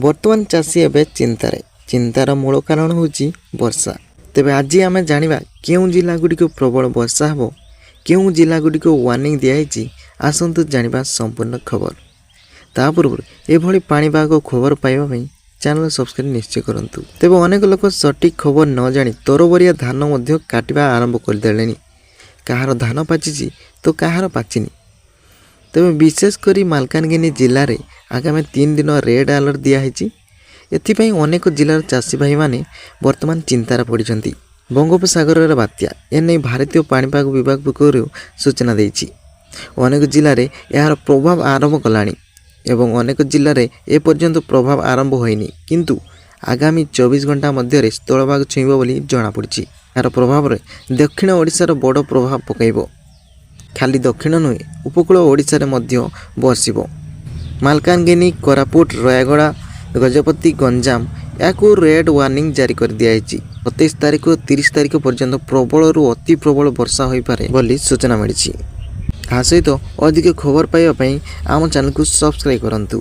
ବର୍ତ୍ତମାନ ଚାଷୀ ଏବେ ଚିନ୍ତାର ମୂଳ କାରଣ ହେଉଛି ବର୍ଷା। ତେବେ ଆଜି ଆମେ ଜାଣିବା କେଉଁ ଜିଲ୍ଲାଗୁଡ଼ିକ ପ୍ରବଳ ବର୍ଷା ହେବ, କେଉଁ ଜିଲ୍ଲାଗୁଡ଼ିକ ୱାର୍ଣ୍ଣିଂ ଦିଆଯାଇଛି। ଆସନ୍ତୁ ଜାଣିବା ସମ୍ପୂର୍ଣ୍ଣ ଖବର। ତା ପୂର୍ବରୁ ଏଭଳି ପାଣିପାଗ ଖବର ପାଇବା ପାଇଁ ଚ୍ୟାନେଲ ସବସ୍କ୍ରାଇବ୍ ନିଶ୍ଚୟ କରନ୍ତୁ। ତେବେ ଅନେକ ଲୋକ ସଠିକ୍ ଖବର ନ ଜାଣି ତରବରିଆ ଧାନ ମଧ୍ୟ କାଟିବା ଆରମ୍ଭ କରିଦେଲେଣି। କାହାର ଧାନ ପାଚିଛି ତ କାହାର ପାଚିନି। ତେବେ ବିଶେଷ କରି ମାଲକାନଗିରି ଜିଲ୍ଲାରେ ଆଗାମୀ 3 ଦିନ ରେଡ୍ ଆଲର୍ଟ ଦିଆହେଇଛି। ଏଥିପାଇଁ ଅନେକ ଜିଲ୍ଲାର ଚାଷୀ ଭାଇମାନେ ବର୍ତ୍ତମାନ ଚିନ୍ତାରେ ପଡ଼ିଛନ୍ତି। ବଙ୍ଗୋପସାଗରରେ ବାତ୍ୟା, ଏନେଇ ଭାରତୀୟ ପାଣିପାଗ ବିଭାଗ ପକ୍ଷରୁ ସୂଚନା ଦେଇଛି। ଅନେକ ଜିଲ୍ଲାରେ ଏହାର ପ୍ରଭାବ ଆରମ୍ଭ କଲାଣି ଏବଂ ଅନେକ ଜିଲ୍ଲାରେ ଏପର୍ଯ୍ୟନ୍ତ ପ୍ରଭାବ ଆରମ୍ଭ ହୋଇନି, କିନ୍ତୁ ଆଗାମୀ 24 ଘଣ୍ଟା ମଧ୍ୟରେ ସ୍ଥଳଭାଗ ଛୁଇଁବ ବୋଲି ଜଣାପଡ଼ିଛି। ଏହାର ପ୍ରଭାବରେ ଦକ୍ଷିଣ ଓଡ଼ିଶାର ବଡ଼ ପ୍ରଭାବ ପକାଇବ। ଖାଲି ଦକ୍ଷିଣ ନୁହେଁ, ଉପକୂଳ ଓଡ଼ିଶାରେ ମଧ୍ୟ ବର୍ଷିବ। ମାଲକାନଗିରି, କୋରାପୁଟ, ରାୟଗଡ଼ା, ଗଜପତି, ଗଞ୍ଜାମ ଏହାକୁ ରେଡ୍ ୱାର୍ଣ୍ଣିଂ ଜାରି କରିଦିଆଯାଇଛି। 27 ତାରିଖ 30 ତାରିଖ ପର୍ଯ୍ୟନ୍ତ ପ୍ରବଳରୁ ଅତି ପ୍ରବଳ ବର୍ଷା ହୋଇପାରେ ବୋଲି ସୂଚନା ମିଳିଛି। ଏହା ସହିତ ଅଧିକ ଖବର ପାଇବା ପାଇଁ ଆମ ଚ୍ୟାନେଲକୁ ସବସ୍କ୍ରାଇବ୍ କରନ୍ତୁ।